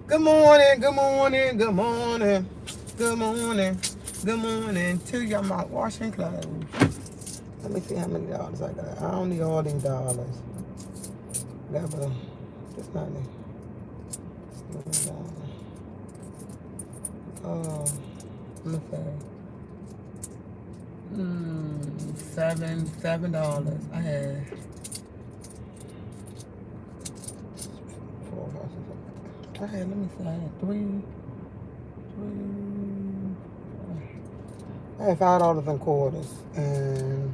Good morning, good morning, good morning, good morning, good morning to your mouth washing clothes. Let me see how many dollars I got. I don't need all these dollars. Got but it's not it. Oh, let me say. $7. I had four horses. Let me see, I had I had $5 in quarters, and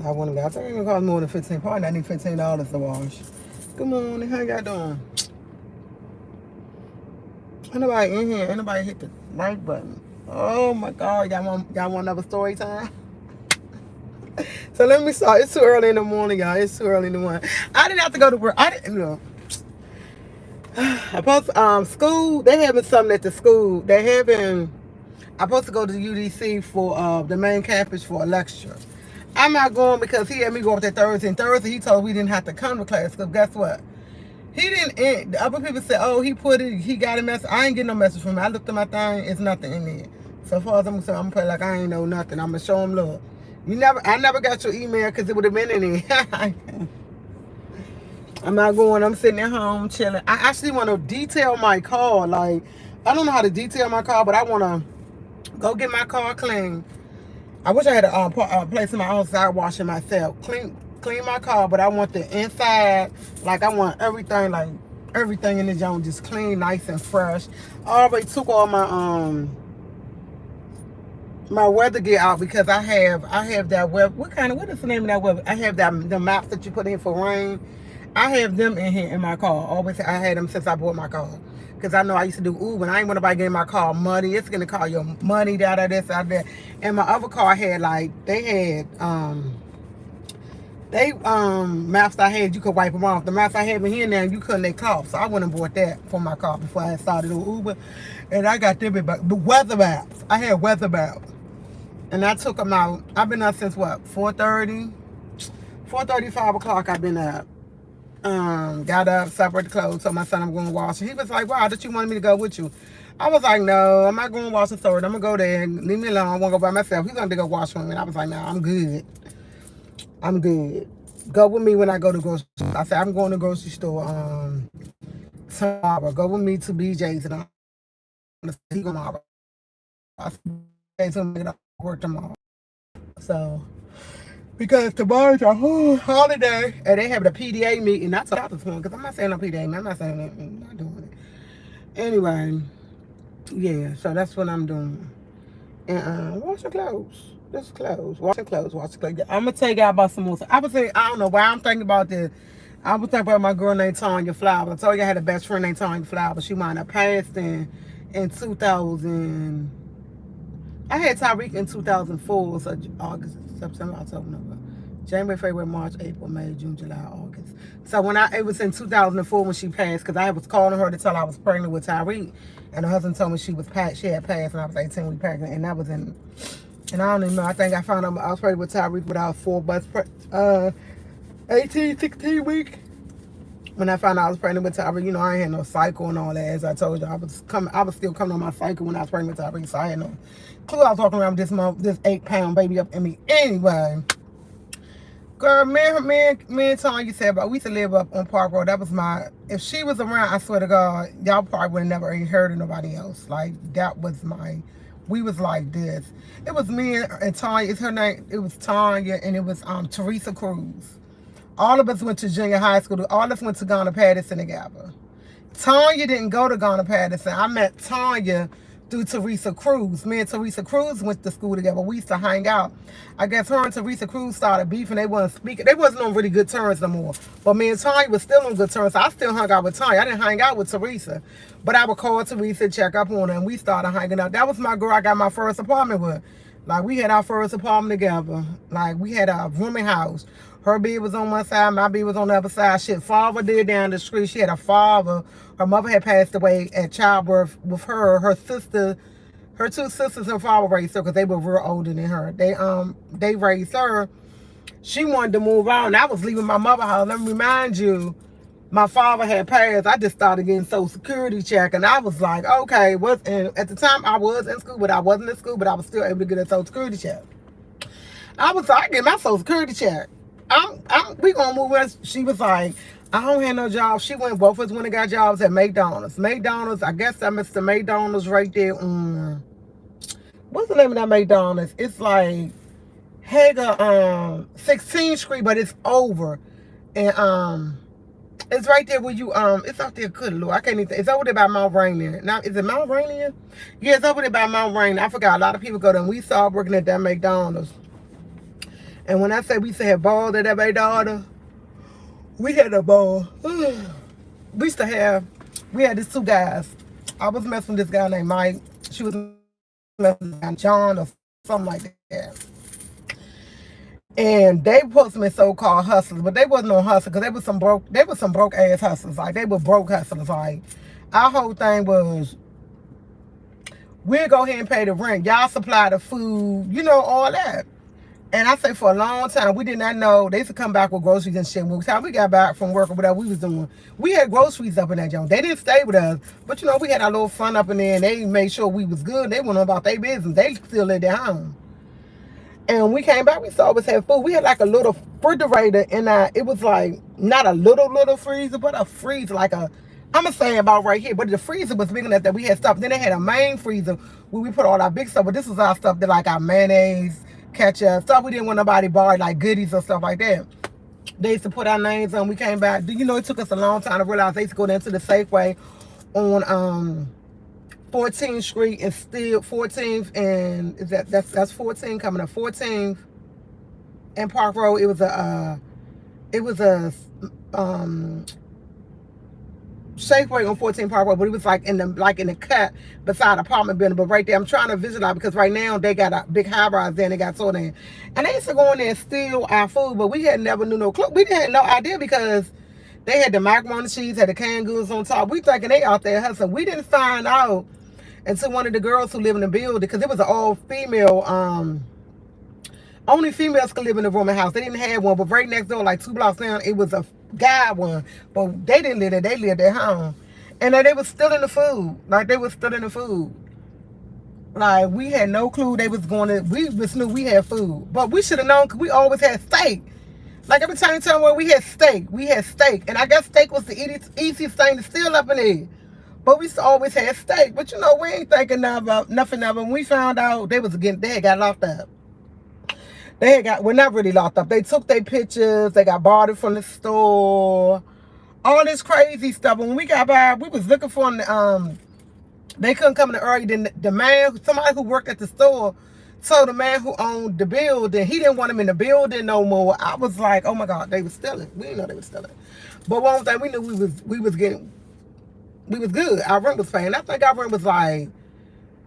I wouldn't got. I think it cost more than 15. Probably I need $15 to wash. Good morning, how y'all doing? Ain't nobody in here. Ain't nobody hit the like button. Oh my God, y'all want another story time? So let me start. It's too early in the morning, y'all. It's too early in the morning. I didn't have to go to work. I didn't, I supposed school. They having something at the school. They having. I'm supposed to go to the UDC for the main campus for a lecture. I'm not going because he had me go up there Thursday. And Thursday he told me we didn't have to come to class. Because guess what? He didn't. The other people said, "Oh, he put it. He got a message." I ain't getting no message from him. I looked at my thing. It's nothing in there. So as far as I'm concerned, I'm gonna play like I ain't know nothing. I'm gonna show him love. I never got your email because it would have been in there. I'm not going. I'm sitting at home chilling. I actually want to detail my car. Like, I don't know how to detail my car, but I want to go get my car clean. I wish I had a place in my own side washing myself. Clean my car, but I want the inside. Like, I want everything in the zone just clean, nice and fresh. I already took all my weather gear out because I have that web. What is the name of that web? I have the maps that you put in for rain. I have them in here in my car. Always, I had them since I bought my car. Because I know I used to do Uber, and I ain't want nobody getting my car muddy. It's gonna call your money, this, that. And my other car had they maps I had, you could wipe them off. The maps I have in here now, you couldn't they cloth. So I went and bought that for my car before I started on Uber. And I got them the weather maps. I had weather maps. And I took them out. I've been up since what, 4:30? 4:30, 5 o'clock I've been up. Got up, separated the clothes, told my son I'm going to wash. He was like, wow, that you wanted me to go with you. I was like, no, I'm not going to wash the store. I'm going to go there and leave me alone. I want to go by myself. He's going to go wash for me. And I was like, no, I'm good. I'm good. Go with me when I go to grocery store. I said, I'm going to the grocery store tomorrow. Go with me to BJ's and I'm going to see tomorrow. I said, so I'm going to work tomorrow. So, because tomorrow's a holiday and they have the PDA meeting. That's what I was doing because I'm not saying no PDA. I'm not saying that. I'm not doing it. Anyway, yeah, so that's what I'm doing. And wash your clothes. Just clothes. Wash your clothes. Wash your clothes. I'm going to tell you about some more. I was saying, I don't know why I'm thinking about this. I was thinking about my girl named Tanya Flowers. I told you I had a best friend named Tanya Flowers. She might have passed in 2000. I had Tyreek in 2004, so August, September, October, November, January, February, March, April, May, June, July, August. So it was in 2004 when she passed, because I was calling her to tell her I was pregnant with Tyreek, and her husband told me she had passed, and I was 18 weeks pregnant, and that was and I don't even know. I think I found out I was pregnant with Tyreek without 4 months, 18, 16 weeks. When I found out I was pregnant with Tyreek, I ain't had no cycle and all that. As I told you, I was still coming on my cycle when I was pregnant with Tyreek, so I had no clue I was walking around with this 8-pound baby up in me. Anyway, girl, me and Tanya said, but we used to live up on Park Road. That was if she was around, I swear to God, y'all probably would have never even heard of nobody else. Like, that was we was like this. It was me and Tanya. It's her name. It was Tanya, and it was Teresa Cruz. All of us went to junior high school. All of us went to Garner Patterson together. Tanya didn't go to Garner Patterson. I met Tanya through Teresa Cruz. Me and Teresa Cruz went to school together. We used to hang out. I guess her and Teresa Cruz started beefing. They wasn't speaking. They wasn't on really good terms no more. But me and Tanya was still on good terms. So I still hung out with Tanya. I didn't hang out with Teresa. But I would call Teresa, check up on her, and we started hanging out. That was my girl I got my first apartment with. Like, we had our first apartment together. Like, we had a rooming house. Her bed was on one side, my bed was on the other side. Shit, father did down the street. She had a father. Her mother had passed away at childbirth with her. Her sister, her 2 sisters and father raised her because they were real older than her. They raised her. She wanted to move on. I was leaving my mother's house. Let me remind you, my father had passed, I just started getting Social Security check, and I was like, okay, and at the time I was in school, but I wasn't in school, but I was still able to get a Social Security check. I was like, I get my Social Security check. We gonna move in. She was like, I don't have no job. She went, both of us went and got jobs at McDonald's. McDonald's, I guess that Mr. McDonald's right there. What's the name of that McDonald's? It's like Hager 16th Street, but it's over. And it's right there where you it's out there, good Lord. I can't even it's over there by Mount Rainier. Now, is it Mount Rainier? Yeah, it's over there by Mount Rainier. I forgot, a lot of people go there, and we saw working at that McDonald's. And when I say we used to have balls at that McDonald's, we had a ball. We used to have, we had these two guys. I was messing with this guy named Mike. She was messing with John or something like that. And they put some so-called hustlers, but they wasn't no hustlers because they was some broke ass hustlers. Like, they were broke hustlers. Like, our whole thing was, we'll go ahead and pay the rent. Y'all supply the food, you know, all that. And I say, for a long time, we did not know. They used to come back with groceries and shit. By the time we got back from work or whatever we was doing, we had groceries up in that joint. They didn't stay with us, but, you know, we had our little fun up in there, and they made sure we was good. They went on about their business. They still lived at home. And when we came back, we always had food. We had like a little refrigerator, and it was like, not a little freezer, but a freezer, like I'm going to say about right here. But the freezer was big enough that we had stuff. Then they had a main freezer where we put all our big stuff. But this was our stuff that, like, our mayonnaise, ketchup, stuff we didn't want nobody buy, like goodies or stuff like that. They used to put our names on. We came back. You know, it took us a long time to realize they used to go down to the Safeway on 14th Street and still 14th, and is that's 14 coming up 14th and Park Road. It was a Safeway on 14 Park Road, but it was like in the cut beside the apartment building. But right there, I'm trying to visualize, because right now they got a big high rise there and they got sold in. And they used to go in there and steal our food, but we had never knew no clue. We didn't have no idea, because they had the macaroni cheese, had the canned goods on top. We thinking they out there hustling. We didn't find out until one of the girls who live in the building, because it was an all female, only females could live in the rooming house. They didn't have one, but right next door, like 2 blocks down, it was a guy one. But they didn't live there. They lived at home. And they was still in the food. Like, they was still in the food. Like, we had no clue they was going to, we just knew we had food. But we should have known, because we always had steak. Like, every time you tell me we had steak. And I guess steak was the easiest thing to steal up in there. But we always had steak. But, you know, we ain't thinking about nothing of it. When we found out they had got locked up. Well, not really locked up. They took their pictures. They got barred from the store. All this crazy stuff. When we got back, we was looking for them. They couldn't come in early. Then the man, somebody who worked at the store, told the man who owned the building, he didn't want him in the building no more. I was like, oh my God, they was stealing. We didn't know they was stealing. But one thing, we knew we was good. Our rent was paying. I think our rent was like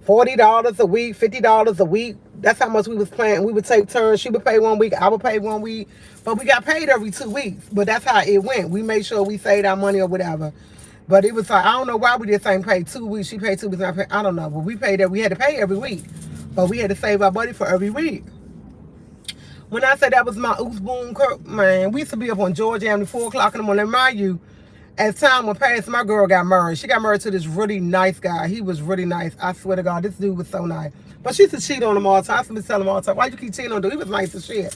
$40 a week, $50 a week. That's how much we was paying. We would take turns. She would pay 1 week. I would pay 1 week. But we got paid every 2 weeks. But that's how it went. We made sure we saved our money or whatever. But it was like, I don't know why we did same pay 2 weeks. She paid 2 weeks. I don't know. But we paid that. We had to pay every week. But we had to save our money for every week. When I say that was my oops boom, man, we used to be up on Georgia Avenue 4 o'clock in the morning. Remind you, as time went past, my girl got married. She got married to this really nice guy. He was really nice. I swear to God, this dude was so nice. But she used to cheat on him all the time. I used to tell him all the time, why you keep cheating on him? He was nice as shit.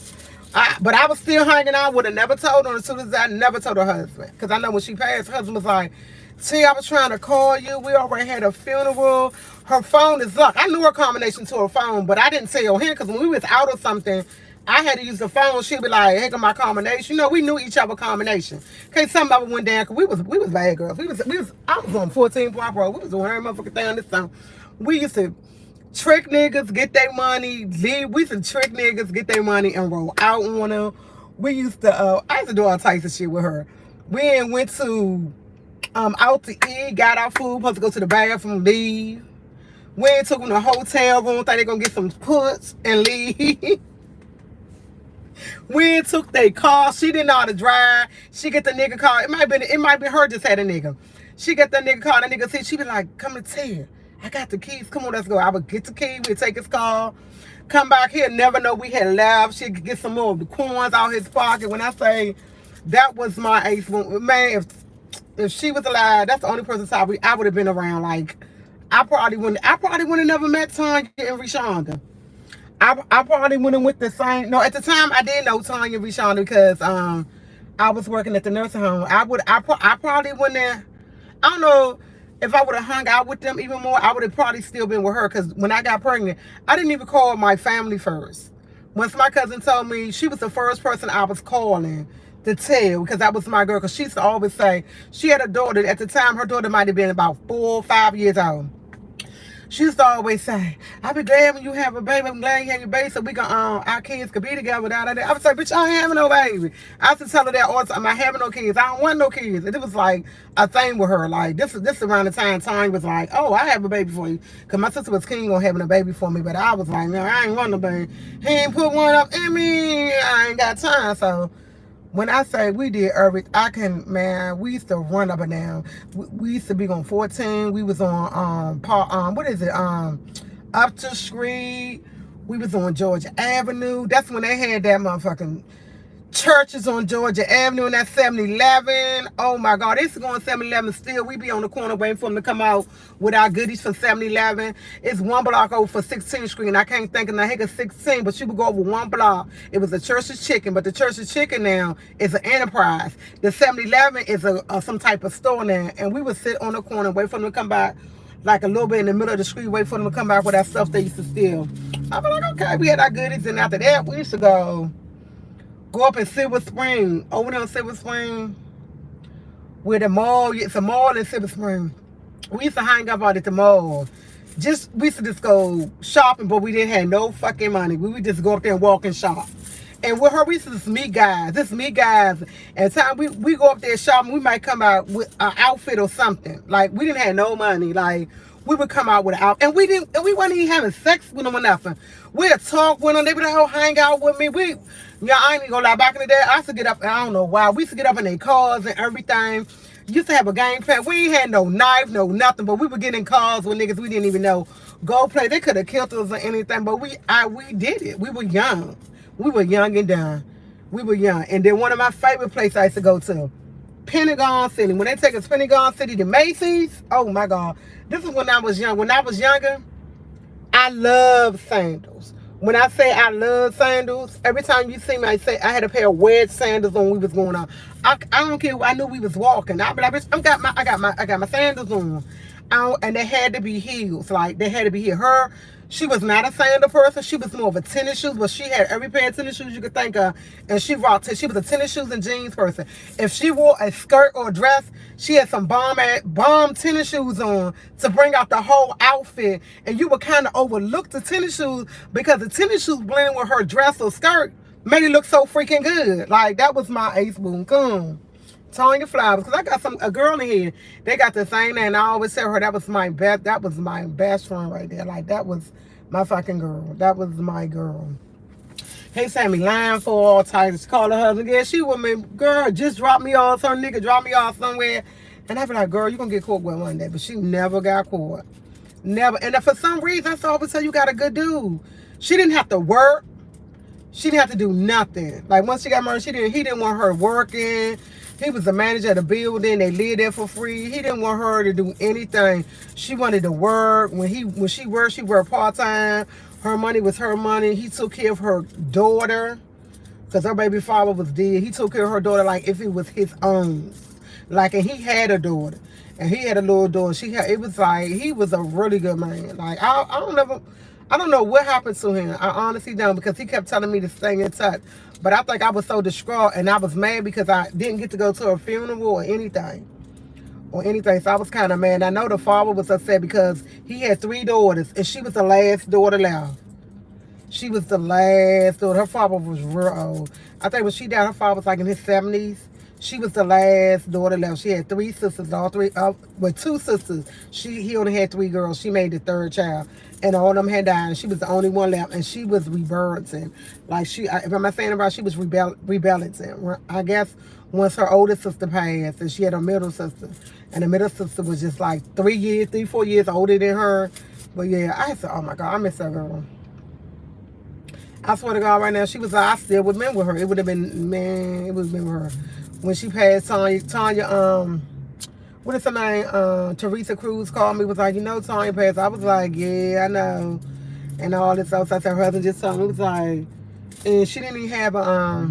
But I was still hanging out with her. Never told her. As soon as I never told her husband. Because I know when she passed, her husband was like, see, I was trying to call you. We already had a funeral. Her phone is locked. I knew her combination to her phone, but I didn't tell him, because when we was out or something, I had to use the phone. She'd be like, hey, my combination. You know, we knew each other combination. Okay, something ever went down, because we was bad girls. I was on 14 Park Road. We was doing every motherfucking thing on this time. We used to trick niggas, get their money, leave. We used to trick niggas, get their money, and roll out on them. We used to, I used to do all types of shit with her. We went to, out to eat, got our food, supposed to go to the bathroom, leave. We took them to a hotel room, thought they gonna get some puts and leave. We took their car. She didn't know how to drive. She get the nigga car. It might be her just had a nigga. She get the nigga car. The nigga see, she be like, come to tell. I got the keys. Come on, let's go. I would get the key. We'd take his car. Come back here. Never know we had left. She could get some more of the coins out his pocket. When I say that was my ace, man, If she was alive, that's the only person Tyreek I would have been around. Like, I probably wouldn't have never met Tanya and Rashonda. I probably wouldn't with the same. No, at the time I did know Tanya and Rashonda because I was working at the nursing home. I probably wouldn't have. I don't know if I would have hung out with them even more. I would have probably still been with her because when I got pregnant, I didn't even call my family first. Once my cousin told me, she was the first person I was calling to tell because that was my girl. Because she used to always say she had a daughter at the time. Her daughter might have been about 4 or 5 years old. She used to always say, "I'll be glad when you have a baby. I'm glad you have your baby so we can our kids could be together without that." I was like, "Bitch, I ain't having no baby." I used to tell her that all the time. I'm not having no kids. I don't want no kids. And it was like a thing with her. Like this around the time Tanya was like, "Oh, I have a baby for you," because my sister was keen on having a baby for me, but I was like, "No, I ain't want no baby. He ain't put one up in me. I ain't got time." So when I say we did everything, man, we used to run up and down. We used to be on 14. We was on, what is it, Upton Street. We was on Georgia Avenue. That's when they had that motherfucking churches on Georgia Avenue and that 7-Eleven. Oh my God, they used to go on 7-Eleven still. We be on the corner waiting for them to come out with our goodies from 7-Eleven. It's one block over for 16th Street, and I can't think of the heck of 16, but she would go over one block. It was a Church's Chicken, but the Church's Chicken now is an enterprise. The 7-Eleven is some type of store now, and we would sit on the corner wait for them to come back, like a little bit in the middle of the street, wait for them to come back with that stuff they used to steal. I be like, okay, we had our goodies, and after that, we used to go up in Silver Spring, over there in Silver Spring, where the mall, it's a mall in Silver Spring. We used to hang up out at the mall. We used to just go shopping, but we didn't have no fucking money. We would just go up there and walk and shop. And with her, we used to just meet guys. And time we go up there shopping, we might come out with an outfit or something. Like, we didn't have no money. Like, we would come out with an outfit. And we wasn't even having sex with them or nothing. We'd talk with them. They would hang out with me. I ain't even gonna lie. Back in the day, I used to get up, I don't know why. We used to get up in their cars and everything. Used to have a game plan. We ain't had no knife, no nothing, but we would get in cars with niggas we didn't even know. Go play. They could have killed us or anything, but we did it. We were young. We were young and dumb. We were young. And then one of my favorite places I used to go to, Pentagon City. When they take us Pentagon City to Macy's, oh my God. This is when I was young. When I was younger, I love sandals. When I say I love sandals, every time you see me, I say I had a pair of wedge sandals when we was going out. I don't care. I knew we was walking. I be like, bitch, I got my sandals on. And they had to be heels. Like, they had to be here. She was not a sandal person. She was more of a tennis shoes, but she had every pair of tennis shoes you could think of. And she was a tennis shoes and jeans person. If she wore a skirt or a dress, she had some bomb tennis shoes on to bring out the whole outfit. And you would kind of overlook the tennis shoes because the tennis shoes blending with her dress or skirt made it look so freaking good. Like, that was my ace boom coon. Tanya Flowers, because I got a girl in here. They got the same name. And I always tell her that was my best friend right there. Like, that was my fucking girl. That was my girl. He sent me lying for all types. Called her husband. Yeah, she with me. Girl, just drop me off. Some nigga drop me off somewhere. And I be like, girl, you gonna get caught with one day. But she never got caught. Never. And for some reason, I always tell you got a good dude. She didn't have to work. She didn't have to do nothing. Like, once she got married, he didn't want her working. He was the manager of the building. They lived there for free. He didn't want her to do anything. She wanted to work. When she worked part-time. Her money was her money. He took care of her daughter because her baby father was dead. He took care of her daughter like if it was his own. Like, and he had a daughter. And he had a little daughter. It was like, he was a really good man. Like, I don't know what happened to him. I honestly don't, because he kept telling me to stay in touch. But I think I was so distraught and I was mad because I didn't get to go to a funeral or anything. So I was kind of mad. I know the father was upset because he had 3 daughters and she was the last daughter left. She was the last daughter. Her father was real old. I think when she died, her father was like in his 70s. She was the last daughter left. She had 3 sisters, all 3, with 2 sisters. He only had 3 girls. She made the 3rd child. And all of them had died. And she was the only one left. And she was rebalancing. Like, if I'm not saying about, she was rebalancing. I guess once her older sister passed, and she had a middle sister. And the middle sister was just like 3, 4 years older than her. But yeah, I said, oh my God, I miss that girl. I swear to God, right now, she was like, I still would remember her. It would have been, man, it would have been her. When she passed, Tanya what is her name? Teresa Cruz called me, was like, you know, Tony passed. I was like, yeah, I know. And all this stuff. So her husband just told me, it was like, and she didn't even have a,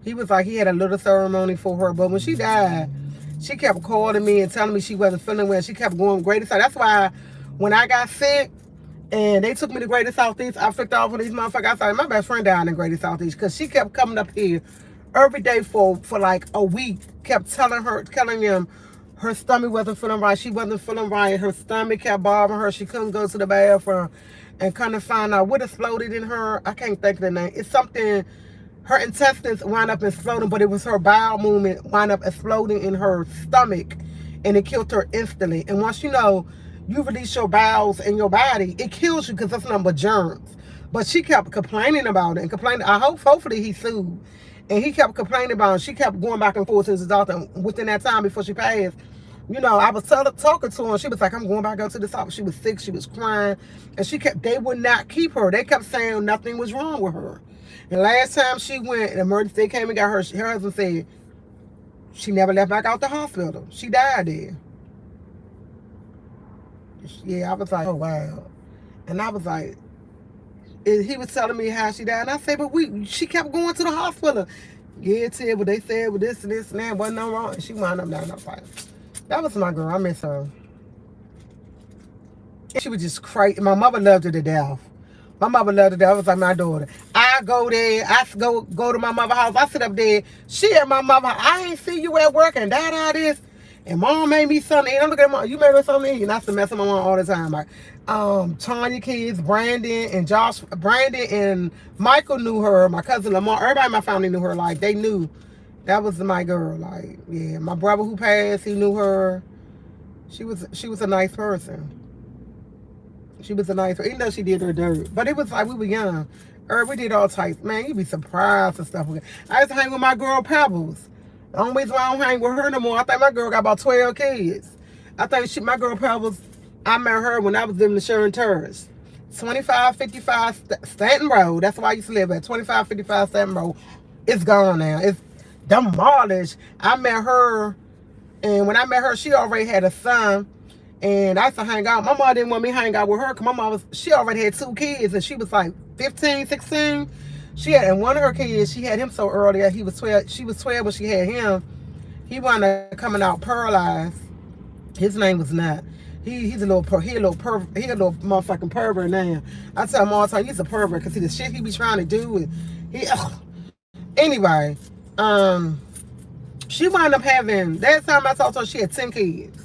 he was like, he had a little ceremony for her. But when she died, she kept calling me and telling me she wasn't feeling well. She kept going greater side. That's why when I got sick and they took me to Greater Southeast, I flicked off of these motherfuckers. I said, my best friend died in Greater Southeast because she kept coming up here every day for like a week. Kept telling them her stomach wasn't feeling right. She wasn't feeling right. Her stomach kept bothering her. She couldn't go to the bathroom. And kind of find out what exploded in her. I can't think of the name. It's something, her intestines wound up exploding, but it was her bowel movement wound up exploding in her stomach, and it killed her instantly. And once you know you release your bowels in your body, it kills you because that's nothing but germs. But she kept complaining about it and complaining. Hopefully he sued. And he kept complaining about it. She kept going back and forth to his doctor. And within that time before she passed, you know, I was talking to her. She was like, I'm going back up to this office. She was sick. She was crying. And they would not keep her. They kept saying nothing was wrong with her. And last time she went, the emergency, they came and got her. Her husband said she never left back out the hospital. She died there. Yeah, I was like, oh, wow. And I was like, he was telling me how she died. And I said, but she kept going to the hospital. Yeah, Ted, but they said with this and this and that, wasn't no wrong. And she wound up down that fight. That was my girl. I miss her. She was just crazy. My mother loved her to death. My mother loved her to death. I was like my daughter. I go there. I go to my mother's house. I sit up there. She at my mother's house. I ain't see you at work and this. And mom made me something. And I'm looking at mom. You made me something. And I used to mess with my mom all the time. Like, Tanya kids, Brandon and Josh. Brandon and Michael knew her. My cousin Lamar. Everybody in my family knew her. Like, they knew. That was my girl. Like, yeah. My brother who passed, he knew her. She was a nice person. She was a nice person, even though she did her dirt. But it was like we were young. We did all types. Man, you'd be surprised and stuff. I used to hang with my girl Pebbles. The only reason why I don't hang with her no more, I think my girl got about 12 kids. I think my girl Pebbles, I met her when I was living in Sharon Terrace. 2555 Stanton Road. That's why I used to live at 2555 Stanton Road. It's gone now. It's demolished. I met her, and when I met her, she already had a son. And I used to hang out. My mom didn't want me to hang out with her because my mom she already had 2 kids, and she was like 15, 16. And one of her kids, she had him so early that he was 12. She was 12 when she had him. He wound up coming out paralyzed. His name was not. He's a little motherfucking pervert now. I tell him all the time, he's a pervert because the shit he be trying to do. Anyway, she wound up having, that time I talked to her, she had 10 kids.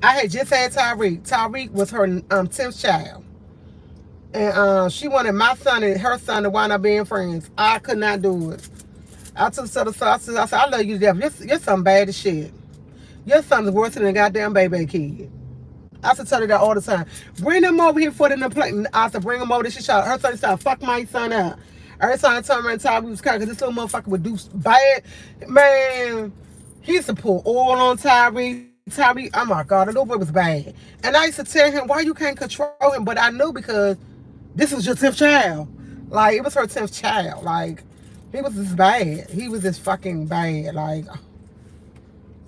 I had just had Tyreek. Tyreek was her 10th child. And she wanted my son and her son to wind up being friends. I could not do it. I took to the side. I said, I love you to death. You're something bad as shit. Your son is worse than a goddamn baby kid. I used to tell her that all the time. Bring them over here for the plate. I used to bring them over. She shot. Her son started fuck my son up. Every time I turned around and told me was crying because this little motherfucker would do bad. Man, he used to pour oil on Tyreek. Oh my God, the little boy was bad. And I used to tell him, why you can't control him? But I knew because this was your 10th child. Like, it was her 10th child. Like, he was this bad. He was this fucking bad. Like,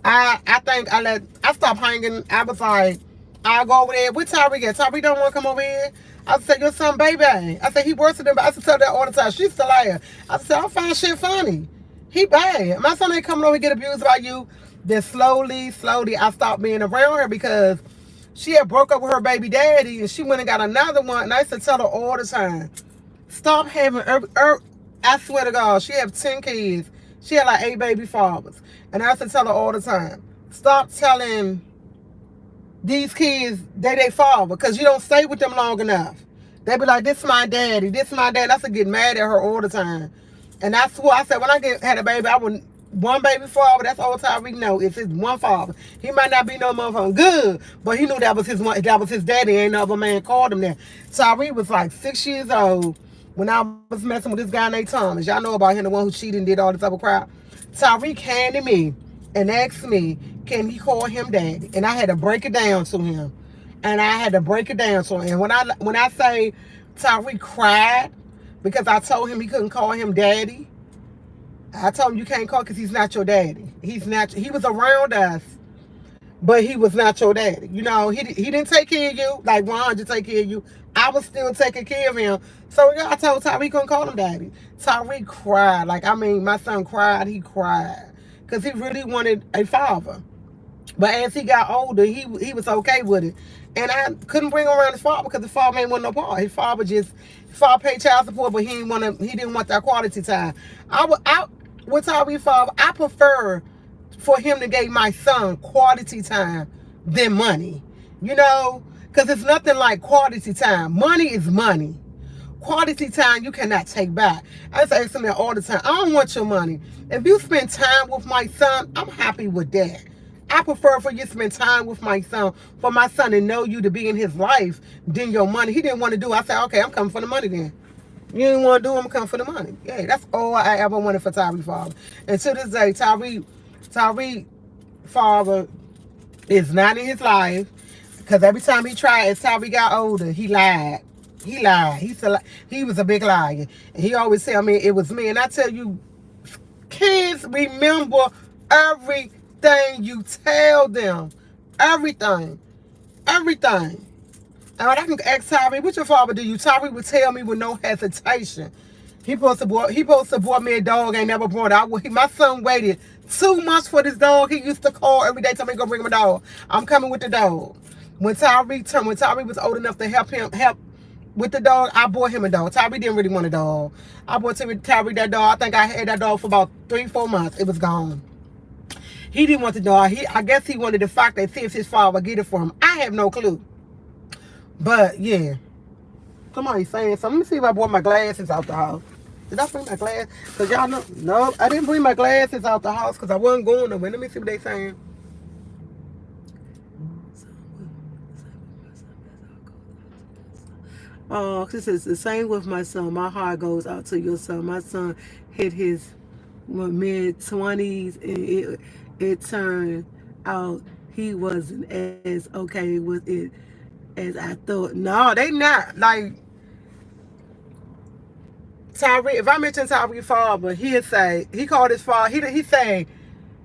I think I stopped hanging. I was like, I'll go over there. Where Tyreek at? Tyreek don't want to come over here. I said, your son baby. I said, he worse than them. I used to tell her that all the time. She's still liar. I said, I find shit funny. He bad. My son ain't coming over and get abused by you. Then slowly, I stopped being around her because she had broke up with her baby daddy and she went and got another one. And I used to tell her all the time, stop having, I swear to God, she had 10 kids. She had like 8 baby fathers. And I used to tell her all the time, stop telling these kids they father because you don't stay with them long enough. They be like, this my daddy, this my dad. I used to get mad at her all the time. And I swore, I said, when I had a baby, I wouldn't, one baby father, that's all Tyreek know. It's his one father. He might not be no motherfucking good, but he knew that was his one, that was his daddy. Ain't no other man called him that. Tyreek was like 6 years old when I was messing with this guy named Thomas. Y'all know about him, the one who cheated and did all this other crap. Tyreek handed me and asked me, can he call him daddy? And I had to break it down to him. And when I say Tyreek cried because I told him he couldn't call him daddy, I told him you can't call because he's not your daddy. He's not. He was around us but he was not your daddy. You know, he didn't take care of you like 100 take care of you. I was still taking care of him. So I told Tyreek he couldn't call him daddy. Tyreek cried. Like, I mean, my son cried. He cried because he really wanted a father. But as he got older, he was okay with it. And I couldn't bring him around his father because the father ain't want no part. His father paid child support, but he didn't want that quality time. With Tyreek's father, I prefer for him to give my son quality time than money. You know? Because it's nothing like quality time. Money is money. Quality time you cannot take back. I say something all the time. I don't want your money. If you spend time with my son, I'm happy with that. I prefer for you to spend time with my son, for my son to know you, to be in his life, than your money. He didn't want to do it. I said, okay, I'm coming for the money then. You didn't want to do it, I'm coming for the money. Yeah, that's all I ever wanted for Tyreek's father. And to this day, Tyreek's father is not in his life, because every time he tried, as Tyreek got older, he lied. He lied. He was a big liar. And he always tell me it was me. And I tell you, kids remember everything you tell them. Everything. Everything. And when I can ask Tyreek, what your father do? Tyreek would tell me with no hesitation. He supposed to bought me a dog, ain't never brought it. My son waited 2 months for this dog. He used to call every day, tell me go bring him a dog. I'm coming with the dog. When Tyreek was old enough to help with the dog, I bought him a dog. Tyreek didn't really want a dog. I bought Tyreek that dog. I think I had that dog for about 3-4 months. It was gone. He didn't want the dog. I guess he wanted the fact that see if his father would get it for him. I have no clue. But yeah. Somebody's saying something. Let me see if I brought my glasses out the house. Did I bring my glasses? Because y'all know. No, I didn't bring my glasses out the house because I wasn't going nowhere. Let me see what they saying. Oh, this is the same with my son. My heart goes out to your son. My son hit his mid-20s, and it turned out he wasn't as okay with it as I thought. No, they not. Like, Tyreek, if I mention Tyreek's father, he'd say, he called his father, he'd say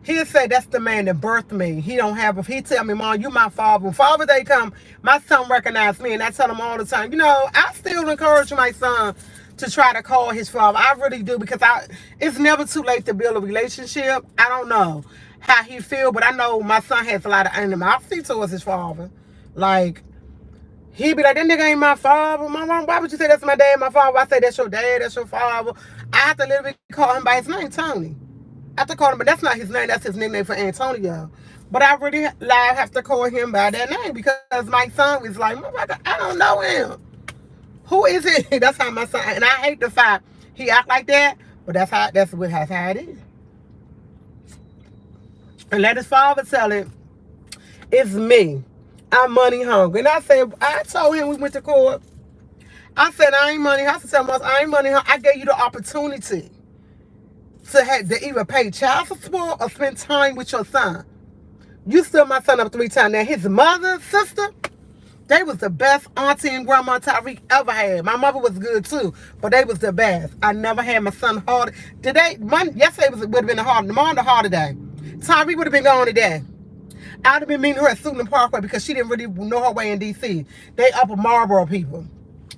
that's the man that birthed me. He tell me, Mom, you my father. When Father's Day come, my son recognize me, and I tell him all the time, you know, I still encourage my son to try to call his father. I really do, because it's never too late to build a relationship. I don't know how he feel, but I know my son has a lot of animosity towards his father. Like, he be like, that nigga ain't my father. My mom, why would you say that's my dad, my father? I say that's your dad, that's your father. I have to literally call him by his name, Tony. I have to call him, but that's not his name. That's his nickname for Antonio. But I really have to call him by that name, because my son is like, motherfucker, I don't know him. Who is it? That's how my son, and I hate the fact he act like that, but that's how it is. And let his father tell it, it's me. I'm money hungry. And I told him, we went to court. I said, I ain't money hungry. I ain't money hungry. I gave you the opportunity to either pay child support or spend time with your son. You stood my son up 3 times. Now, his mother, sister, they was the best auntie and grandma Tyreek ever had. My mother was good too, but they was the best. I never had my son hard. Yesterday would have been tomorrow the harder day. Tyreek would have been gone today. I'd have been meeting her at Suitland Parkway because she didn't really know her way in D.C. They Upper Marlboro people.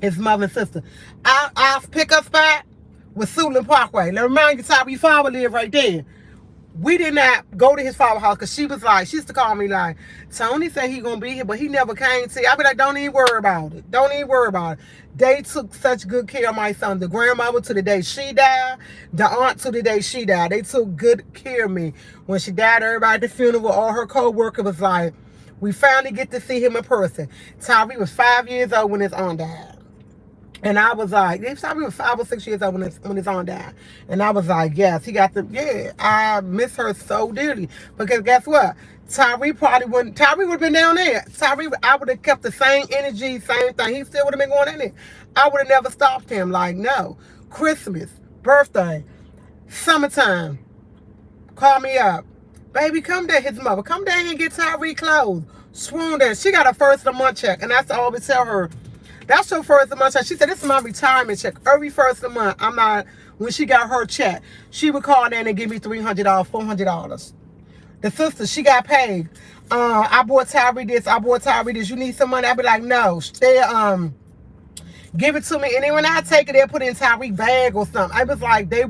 His mother and sister. Our pickup spot was Suitland Parkway. Now remind you, Tyreek's father lived right there. We did not go to his father's house because she used to call me like, Tony said he gonna be here, but he never came to you. I'd be like, don't even worry about it. Don't even worry about it. They took such good care of my son. The grandmother to the day she died, the aunt to the day she died. They took good care of me. When she died, everybody at the funeral, all her co-workers was like, we finally get to see him in person. Tyreek was 5 years old when his aunt died. And I was like, he probably was 5 or 6 years old when his aunt died. And I was like, yes, I miss her so dearly. Because guess what? Tyreek would have been down there. I would have kept the same energy, same thing. He still would have been going in there. I would have never stopped him. Like, no. Christmas, birthday, summertime. Call me up. Baby, come down, his mother. Come down here and get Tyreek clothes. Swoon down. She got a first of the month check. And that's all I always tell her. That's your first of the month check. She said, this is my retirement check. Every first of the month, when she got her check, she would call in and give me $300, $400. The sister, she got paid. I bought Tyreek this. I bought Tyreek this. You need some money? I'd be like, no. They give it to me. And then when I take it, they put it in Tyreek bag or something. I was like, they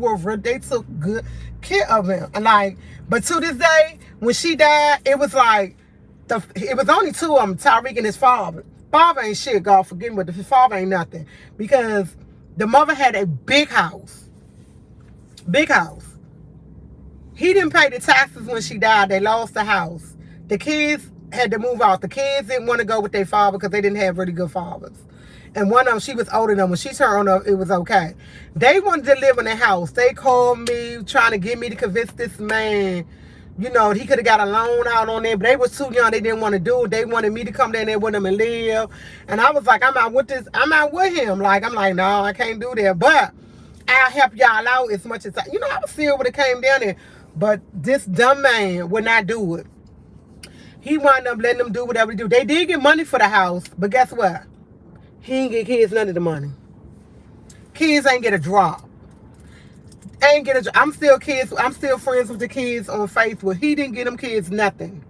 took good care of him. And like, but to this day, when she died, it was like, it was only two of them, Tyreek and his father. Father ain't shit, God forgive me, but his father ain't nothing. Because the mother had a big house. Big house. He didn't pay the taxes when she died. They lost the house. The kids had to move out. The kids didn't want to go with their father because they didn't have really good fathers. And one of them, she was older than them. When she turned up, it was okay. They wanted to live in the house. They called me trying to get me to convince this man, you know, he could have got a loan out on there, but they was too young. They didn't want to do it. They wanted me to come down there with them and live. And I was like, I'm out with him. Like, I'm like, no, I can't do that. But I'll help y'all out as much as you know, I was still would have came down there. But this dumb man would not do it. He wound up letting them do whatever they do. They did get money for the house, but guess what? He ain't get kids none of the money. Kids ain't get a drop. I'm still friends with the kids on Facebook. He didn't get them kids nothing.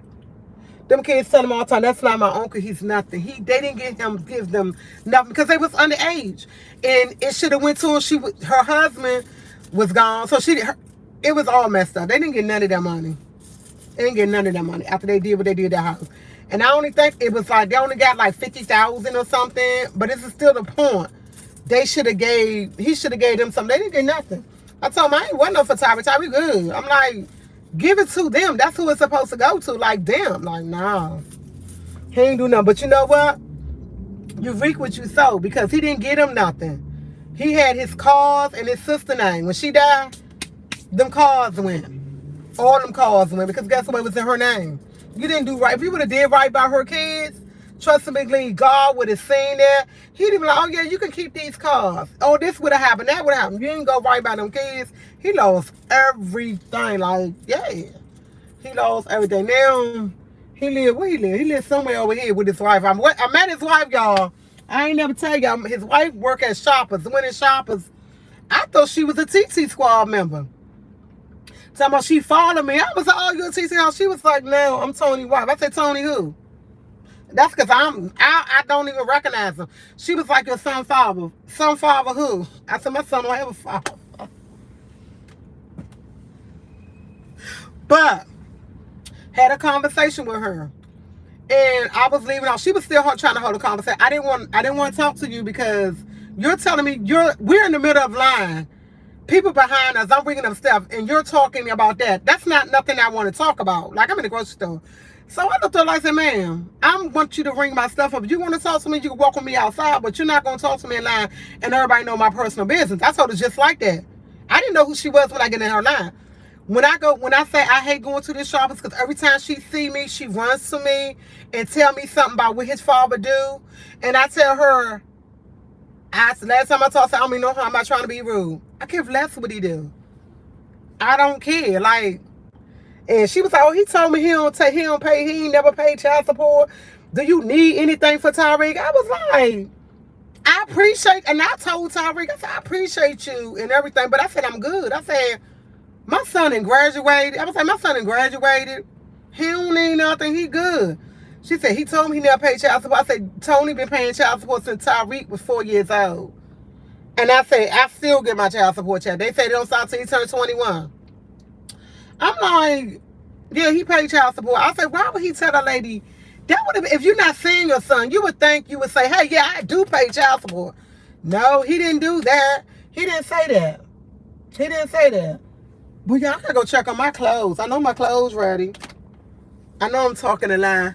Them kids tell him all the time, that's not my uncle, he's nothing. They didn't give them nothing because they was underage. And it should have went to him. Her husband was gone. So it was all messed up. They didn't get none of that money. They didn't get none of that money after they did what they did to the house. And I only think it was like, they only got like 50,000 or something. But this is still the point. He should have gave them something. They didn't get nothing. I told him, I ain't want no for Tyreek. Tyreek good. I'm like, give it to them. That's who it's supposed to go to. Like them. Like, nah. He ain't do nothing. But you know what? You reap what you sow. Because he didn't get him nothing. He had his cars and his sister name. When she died, them cars went. All them cars went. Because guess what? It was in her name. You didn't do right. If you would have did right by her kids, trust me, God would have seen that. He'd have been like, oh yeah, you can keep these cars. Oh, this would have happened. That would have happened. You didn't go right by them kids. He lost everything. Like, yeah. He lost everything. Now, he live where he live? He lives somewhere over here with his wife. I met his wife, y'all. I ain't never tell y'all. His wife work at Shoppers. When in Shoppers, I thought she was a TT squad member. Talking about she followed me. I was like, oh, you a TT house? She was like, no, I'm Tony's wife. I said, Tony who? That's because I don't even recognize him. She was like, your son father. Son father who? I said, my son don't have a father. But had a conversation with her. And I was leaving out. She was still trying to hold a conversation. I didn't want to talk to you because you're telling me we're in the middle of line. People behind us, I'm bringing them stuff, and you're talking about that. That's not nothing I want to talk about. Like, I'm in the grocery store. So I looked at her like, I said, ma'am, I want you to ring my stuff up. If you want to talk to me, you can walk with me outside, but you're not going to talk to me in line and everybody know my personal business. I told her just like that. I didn't know who she was when I get in her line. When I say I hate going to this shop, it's because every time she see me, she runs to me and tell me something about what his father do. And I tell her, last time I talked to her, I don't even know how I'm not trying to be rude. I care less what he do. I don't care. Like, and she was like, oh, he told me he ain't never paid child support. Do you need anything for Tyreek? I was like, I appreciate, and I told Tyreek, I said, I appreciate you and everything, but I said, I'm good. I said, my son done graduated. I was like, my son done graduated. He don't need nothing. He good. She said, he told me he never paid child support. I said, Tony been paying child support since Tyreek was 4 years old. And I said, I still get my child support check. They say they don't start till he turns 21. I'm like, yeah, he paid child support. I said, why would he tell that lady? That would have, if you're not seeing your son, you would think you would say, hey, yeah, I do pay child support. No, he didn't do that. He didn't say that. He didn't say that. But y'all gotta go check on my clothes. I know my clothes ready. I know I'm talking a lie.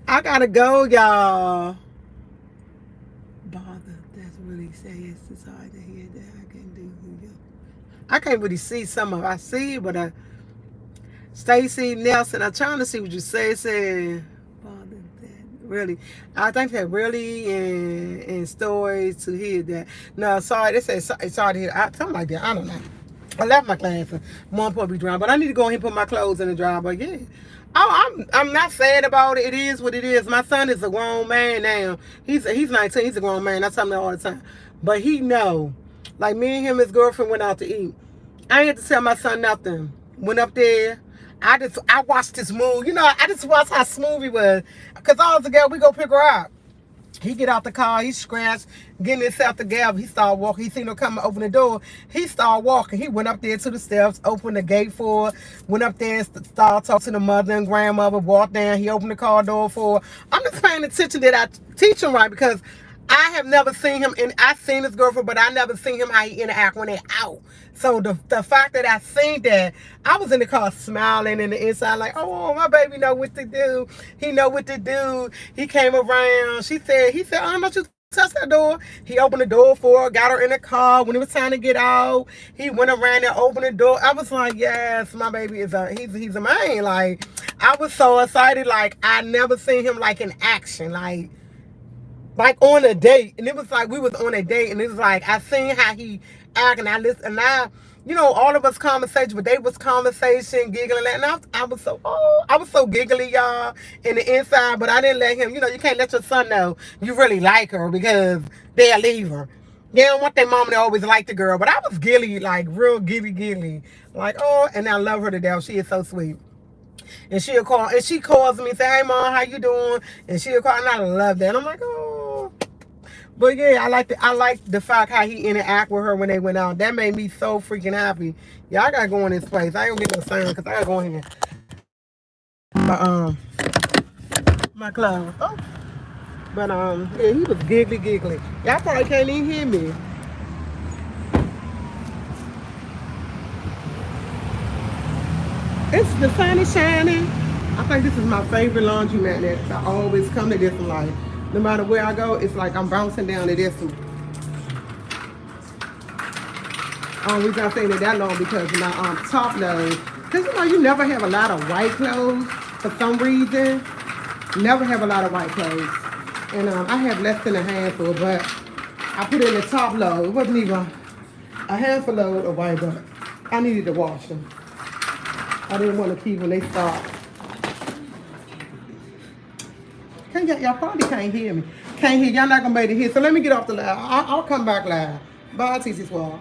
I gotta go, y'all. Bother. That's really sad. It's hard to hear that. I can't do. I can't really see some of it. I see, but Stacy Nelson, I'm trying to see what you say. It said, bother that. Really. I think that really in stories to hear that. No, sorry. They say sorry to hear. Something like that. I don't know. I left my class. Mom probably dry, but I need to go ahead and put my clothes in the dryer. But yeah. Oh, I'm not sad about it. It is what it is. My son is a grown man now. He's 19. He's a grown man. I tell him that all the time. But he know. Like me and him, his girlfriend went out to eat. I ain't had to tell my son nothing. Went up there. I watched this movie. You know, I just watched how smooth he was. Cause all together we go pick her up. He get out the car, he scratched, getting himself together. He started walking. He seen her come and open the door. He started walking. He went up there to the steps, opened the gate for her, went up there and started talking to the mother and grandmother, walked down. He opened the car door for her. I'm just paying attention that I teach him right because I have never seen him, and I've seen his girlfriend, but I never seen him how he interact when they out. So the fact that I seen that, I was in the car smiling in the inside like, oh, my baby know what to do. He know what to do. He came around. He said, I'm not you touch that door. He opened the door for her, got her in the car. When it was time to get out, he went around and opened the door. I was like, yes, my baby is he's a man. Like, I was so excited. Like, I never seen him like in action. Like on a date, and it was like we was on a date, and it was like I seen how he act, and I listened, and you know, all of us conversation, but they was conversation, giggling, and I was so giggly, y'all, in the inside, but I didn't let him. You know, you can't let your son know you really like her because they'll leave her. They don't want their mama to always like the girl, but I was gilly, like real gilly, like and I love her to death. She is so sweet. And she'll call, and she calls me and say, hey, Mom, how you doing? And she'll call, and I love that. And I'm like, oh. But yeah, I like the fact how he interact with her when they went out. That made me so freaking happy. Yeah, I gotta go in this place. I ain't gonna get no sound because I gotta go in here. My clothes. Oh. But yeah, he was giggly. Y'all probably can't even hear me. It's the sun is shining. I think this is my favorite laundromat that I always come to this in life. No matter where I go, it's like I'm bouncing down to this one. We've been saying it that long because my top load. Because you know, you never have a lot of white clothes for some reason. Never have a lot of white clothes. And I have less than a handful, but I put it in the top load. It wasn't even a handful load of white, but I needed to wash them. I didn't want to keep when they start. Y'all probably can't hear me. Can't hear. Y'all not going to be able to hear. So let me get off the live. I'll come back live. Bye, TC Swall.